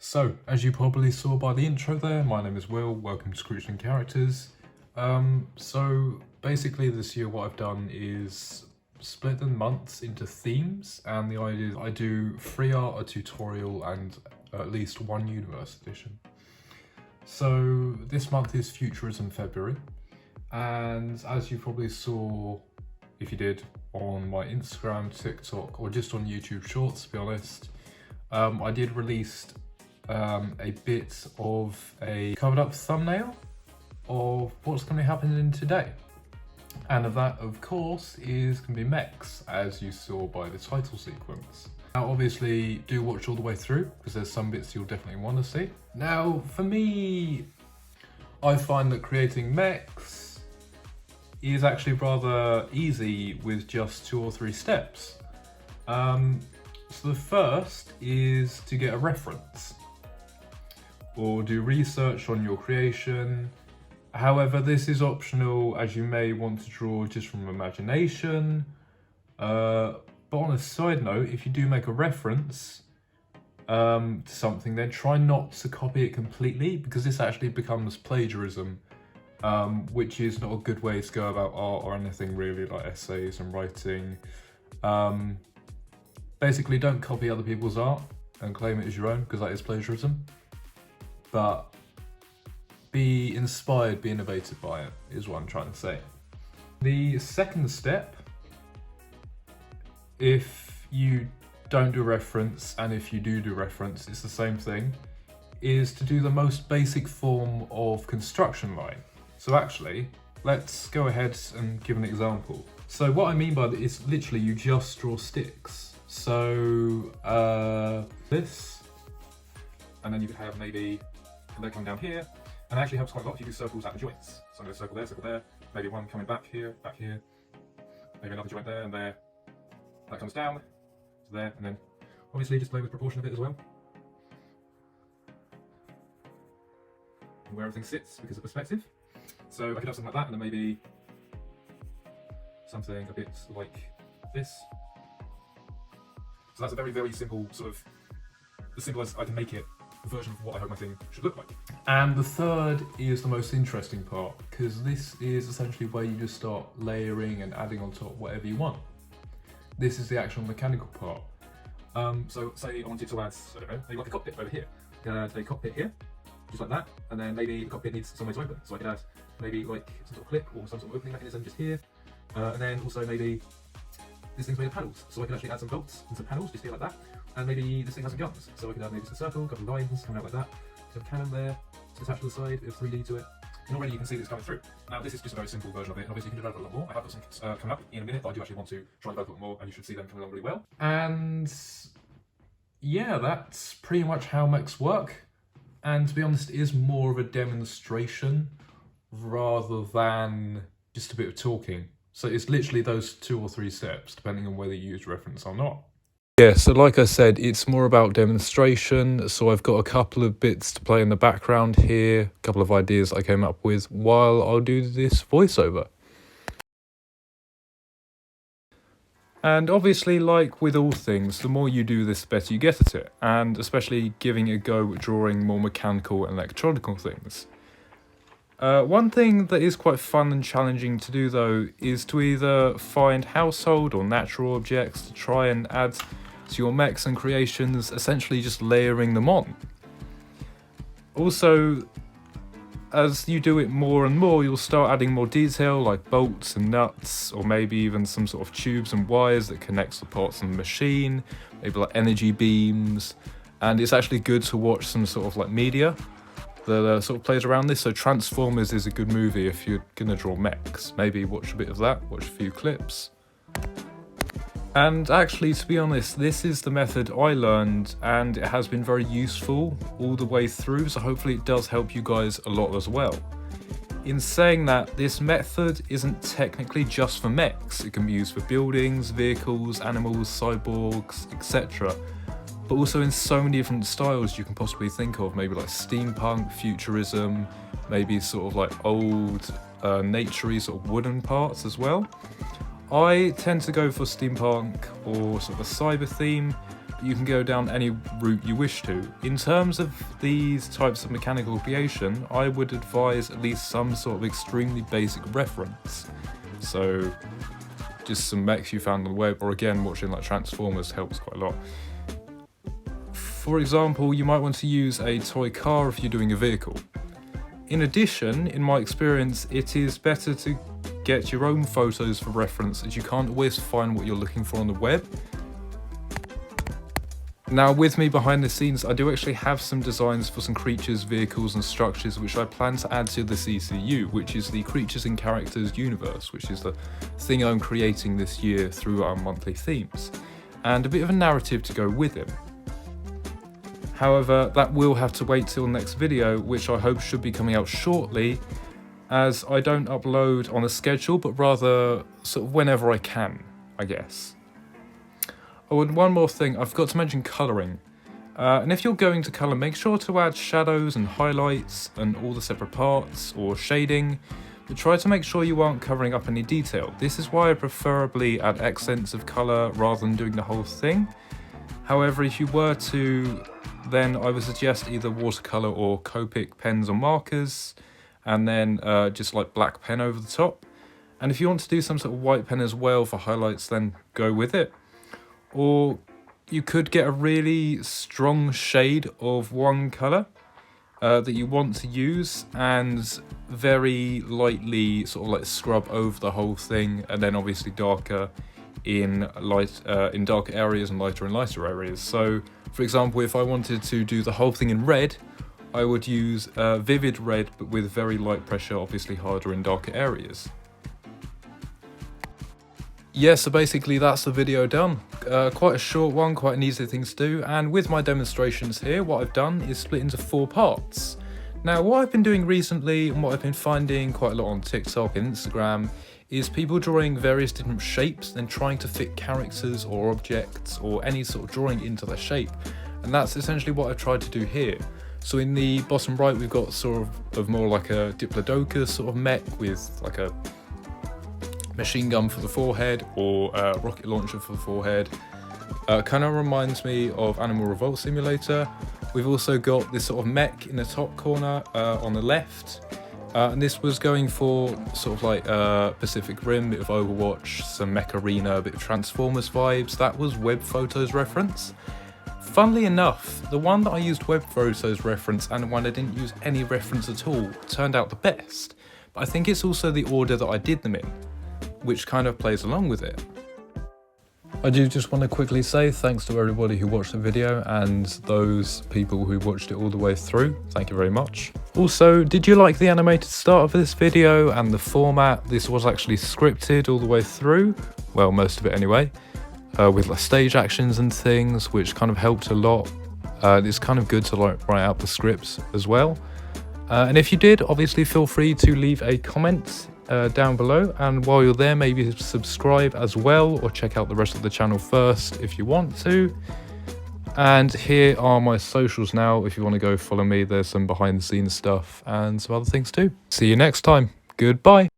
So, as you probably saw by the intro there, my name is Will, welcome to Screeching Characters. So basically this year what I've done is split the months into themes, and the idea is I do free art, a tutorial, and at least one universe edition. So this month is Futurism February, and as you probably saw, if you did, on my Instagram, TikTok, or just on YouTube Shorts, to be honest, I did release a bit of a covered up thumbnail of what's going to be happening today. And that, of course, is going to be mechs, as you saw by the title sequence. Now, obviously, do watch all the way through, because there's some bits you'll definitely want to see. Now, for me, I find that creating mechs is actually rather easy with just 2 or 3 steps. So the first is to get a reference, or do research on your creation. However, this is optional, as you may want to draw just from imagination. But on a side note, if you do make a reference to something, then try not to copy it completely, because this actually becomes plagiarism, which is not a good way to go about art or anything really, like essays and writing. Basically, don't copy other people's art and claim it as your own, because that is plagiarism. But be inspired, be innovative by it, is what I'm trying to say. The second step, if you don't do reference, and if you do reference, it's the same thing, is to do the most basic form of construction line. So actually, let's go ahead and give an example. So what I mean by that is literally you just draw sticks. So this, and then you could have maybe they're coming down here, and it actually helps quite a lot if you do circles at the joints. So I'm going to circle there, maybe one coming back here, maybe another joint there, and there. That comes down to there, and then obviously just play with proportion a bit as well, and where everything sits because of perspective. So I could have something like that, and then maybe something a bit like this. So that's a very, very simple sort of, as simple as I can make it, version of what I hope my thing should look like. And the third is the most interesting part, because this is essentially where you just start layering and adding on top whatever you want. This is the actual mechanical part. So say I wanted to add, I don't know, maybe like a cockpit over here. A cockpit here, just like that, and then maybe the cockpit needs somewhere to open. So I could add maybe like some sort of clip or some sort of opening mechanism just here. And then also maybe this thing's made of panels, so I can actually add some bolts and some panels just here like that. And maybe this thing has some guns, so I can add maybe some circle, a couple of lines coming out like that, some cannon there, to attach to the side, a 3D to it. And already you can see this coming through. Now this is just a very simple version of it, and obviously you can develop it a lot more. I have got some coming up in a minute, but I do actually want to try and develop a lot more, and you should see them coming along really well. And yeah, that's pretty much how mechs work. And to be honest, it is more of a demonstration rather than just a bit of talking. So it's literally those 2 or 3 steps, depending on whether you use reference or not. Yeah, so like I said, it's more about demonstration. So I've got a couple of bits to play in the background here, a couple of ideas I came up with while I'll do this voiceover. And obviously, like with all things, the more you do this, the better you get at it. And especially giving it a go at drawing more mechanical and electronical things. One thing that is quite fun and challenging to do though is to either find household or natural objects to try and add to your mechs and creations, essentially just layering them on. Also, as you do it more and more, you'll start adding more detail like bolts and nuts, or maybe even some sort of tubes and wires that connects the parts of the machine, maybe like energy beams, and it's actually good to watch some sort of like media that sort of plays around this. So Transformers is a good movie if you're gonna draw mechs. Maybe watch a bit of that, watch a few clips. And actually, to be honest, this is the method I learned, and it has been very useful all the way through, so hopefully it does help you guys a lot as well. In saying that, this method isn't technically just for mechs. It can be used for buildings, vehicles, animals, cyborgs, etc. But also in so many different styles you can possibly think of, maybe like steampunk, futurism, maybe sort of like old, naturey sort of wooden parts as well. I tend to go for steampunk or sort of a cyber theme, you can go down any route you wish to. In terms of these types of mechanical creation, I would advise at least some sort of extremely basic reference. So just some mechs you found on the web, or again watching like Transformers helps quite a lot. For example, you might want to use a toy car if you're doing a vehicle. In addition, in my experience, it is better to get your own photos for reference, as you can't always find what you're looking for on the web. Now, with me behind the scenes, I do actually have some designs for some creatures, vehicles and structures which I plan to add to the CCU, which is the Creatures and Characters universe, which is the thing I'm creating this year through our monthly themes, and a bit of a narrative to go with it. However, that will have to wait till next video, which I hope should be coming out shortly, as I don't upload on a schedule, but rather sort of whenever I can, I guess. Oh, and one more thing, I forgot to mention colouring. And if you're going to colour, make sure to add shadows and highlights and all the separate parts, or shading, but try to make sure you aren't covering up any detail. This is why I preferably add accents of colour rather than doing the whole thing. However, if you were to, then I would suggest either watercolour or Copic pens or markers, and then just like black pen over the top. And if you want to do some sort of white pen as well for highlights, then go with it. Or you could get a really strong shade of one colour that you want to use, and very lightly sort of like scrub over the whole thing, and then obviously darker in darker areas and lighter in lighter areas. So for example, if I wanted to do the whole thing in red, I would use vivid red, but with very light pressure, obviously harder in darker areas. Yeah, so basically that's the video done. Quite a short one, quite an easy thing to do, and with my demonstrations here, what I've done is split into 4 parts. Now, what I've been doing recently, and what I've been finding quite a lot on TikTok and Instagram, is people drawing various different shapes, then trying to fit characters or objects or any sort of drawing into their shape. And that's essentially what I've tried to do here. So in the bottom right, we've got sort of more like a Diplodocus sort of mech with like a machine gun for the forehead, or a rocket launcher for the forehead. Kind of reminds me of Animal Revolt Simulator. We've also got this sort of mech in the top corner on the left. And this was going for sort of like Pacific Rim, bit of Overwatch, some Mech Arena, a bit of Transformers vibes. That was Web Photos reference. Funnily enough, the one that I used Web Photos reference and the one I didn't use any reference at all turned out the best. But I think it's also the order that I did them in, which kind of plays along with it. I do just want to quickly say thanks to everybody who watched the video and those people who watched it all the way through. Thank you very much. Also, did you like the animated start of this video and the format? This was actually scripted all the way through. Well, most of it anyway. With like stage actions and things, which kind of helped a lot. It's kind of good to like write out the scripts as well. And if you did, obviously feel free to leave a comment down below, and while you're there, maybe subscribe as well, or check out the rest of the channel first if you want to. And here are my socials now. If you want to go follow me, there's some behind the scenes stuff and some other things too. See you next time. Goodbye.